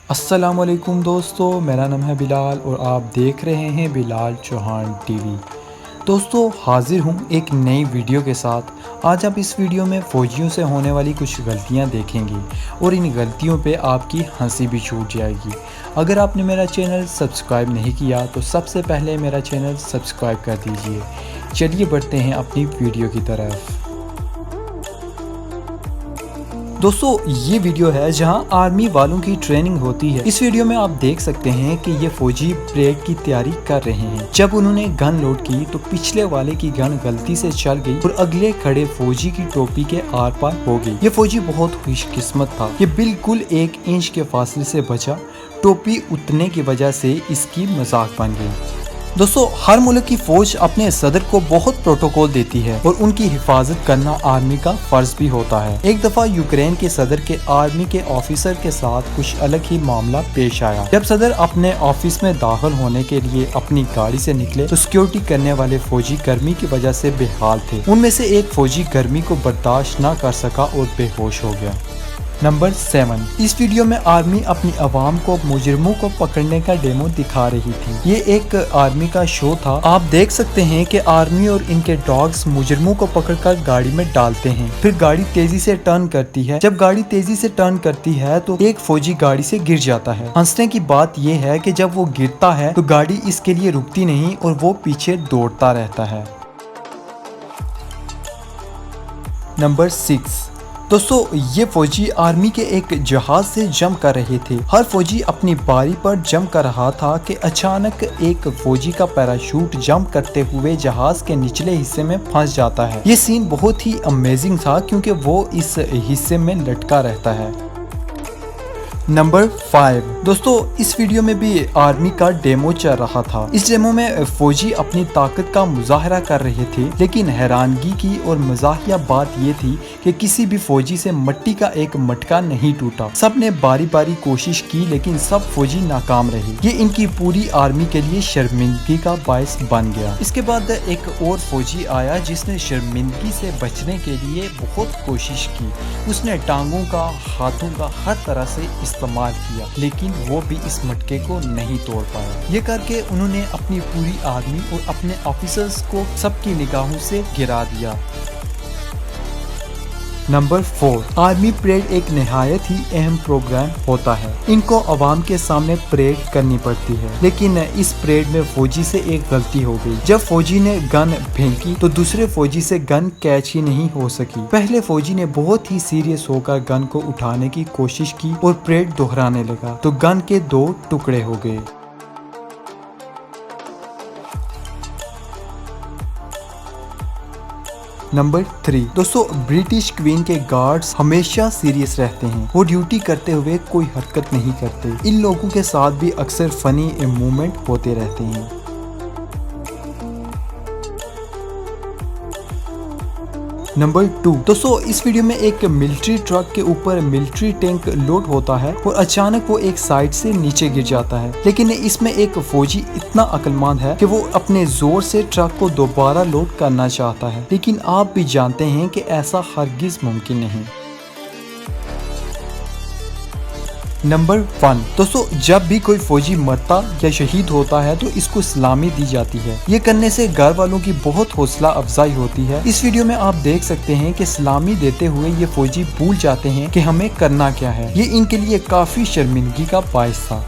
अस्सलाम वालेकुम दोस्तों, मेरा नाम है बिलाल और आप देख रहे हैं बिलाल चौहान टीवी। दोस्तों हाजिर हूँ एक नई वीडियो के साथ। आज आप इस वीडियो में फ़ौजियों से होने वाली कुछ गलतियाँ देखेंगे और इन गलतियों पे आपकी हंसी भी छूट जाएगी। अगर आपने मेरा चैनल सब्सक्राइब नहीं किया तो सबसे पहले मेरा चैनल सब्सक्राइब कर दीजिए। चलिए बढ़ते हैं अपनी वीडियो की तरफ। दोस्तों ये वीडियो है जहां आर्मी वालों की ट्रेनिंग होती है। इस वीडियो में आप देख सकते हैं कि ये फौजी परेड की तैयारी कर रहे हैं। जब उन्होंने गन लोड की तो पिछले वाले की गन गलती से चल गई और अगले खड़े फौजी की टोपी के आर पार हो गई। ये फौजी बहुत खुशकिस्मत था, ये बिल्कुल 1 इंच के फासले से बचा। टोपी उतरने की वजह से इसकी मजाक बन गई। दोस्तों हर मुल्क की फौज अपने सदर को बहुत प्रोटोकॉल देती है और उनकी हिफाजत करना आर्मी का फर्ज भी होता है। एक दफा यूक्रेन के सदर के आर्मी के ऑफिसर के साथ कुछ अलग ही मामला पेश आया। जब सदर अपने ऑफिस में दाखिल होने के लिए अपनी गाड़ी से निकले तो सिक्योरिटी करने वाले फौजी गर्मी की वजह से बेहाल थे। उनमें से एक फौजी गर्मी को बर्दाश्त न कर सका और बेहोश हो गया। नंबर 7, इस वीडियो में आर्मी अपनी आवाम को मुजरिमों को पकड़ने का डेमो दिखा रही थी। ये एक आर्मी का शो था। आप देख सकते हैं कि आर्मी और इनके डॉग्स मुजरिमों को पकड़कर गाड़ी में डालते हैं। फिर गाड़ी तेजी से टर्न करती है। जब गाड़ी तेजी से टर्न करती है तो एक फौजी गाड़ी से गिर जाता है। हंसने की बात यह है कि जब वो गिरता है तो गाड़ी इसके लिए रुकती नहीं और वो पीछे दौड़ता रहता है। नंबर 6, दोस्तों ये फौजी आर्मी के एक जहाज से जंप कर रहे थे। हर फौजी अपनी बारी पर जंप कर रहा था कि अचानक एक फौजी का पैराशूट जंप करते हुए जहाज के निचले हिस्से में फंस जाता है। ये सीन बहुत ही अमेजिंग था क्योंकि वो इस हिस्से में लटका रहता है। नंबर 5, दोस्तों इस वीडियो में भी आर्मी का डेमो चल रहा था। इस डेमो में फौजी अपनी ताकत का मुजाहरा कर रहे थे, लेकिन हैरानगी की और मजाहिया बात ये थी कि किसी भी फौजी से मिट्टी का एक मटका नहीं टूटा। सब ने बारी बारी कोशिश की लेकिन सब फौजी नाकाम रहे। ये इनकी पूरी आर्मी के लिए शर्मिंदगी का बायस बन गया। इसके बाद एक और फौजी आया जिसने शर्मिंदगी से बचने के लिए बहुत कोशिश की। उसने टांगों का, हाथों का हर तरह से इस्तेमाल किया, लेकिन वो भी इस मटके को नहीं तोड़ पाया। ये करके उन्होंने अपनी पूरी आर्मी और अपने ऑफिसर्स को सबकी निगाहों से गिरा दिया। नंबर 4, आर्मी परेड एक निहायत ही अहम प्रोग्राम होता है। इनको अवाम के सामने परेड करनी पड़ती है, लेकिन इस परेड में फौजी से एक गलती हो गई। जब फौजी ने गन फेंकी तो दूसरे फौजी से गन कैच ही नहीं हो सकी। पहले फौजी ने बहुत ही सीरियस होकर गन को उठाने की कोशिश की और परेड दोहराने लगा तो गन के 2 टुकड़े हो गए। नंबर 3, दोस्तों ब्रिटिश क्वीन के गार्ड्स हमेशा सीरियस रहते हैं। वो ड्यूटी करते हुए कोई हरकत नहीं करते। इन लोगों के साथ भी अक्सर फनी मूवमेंट होते रहते हैं। नंबर 2, दोस्तों इस वीडियो में एक मिलिट्री ट्रक के ऊपर मिलिट्री टैंक लोड होता है और अचानक वो एक साइड से नीचे गिर जाता है। लेकिन इसमें एक फौजी इतना अक्लमंद है कि वो अपने जोर से ट्रक को दोबारा लोड करना चाहता है, लेकिन आप भी जानते हैं कि ऐसा हरगिज मुमकिन नहीं। नंबर 1, दोस्तों जब भी कोई फौजी मरता या शहीद होता है तो इसको सलामी दी जाती है। ये करने से घर वालों की बहुत हौसला अफजाई होती है। इस वीडियो में आप देख सकते हैं कि सलामी देते हुए ये फौजी भूल जाते हैं कि हमें करना क्या है। ये इनके लिए काफी शर्मिंदगी का बायस था।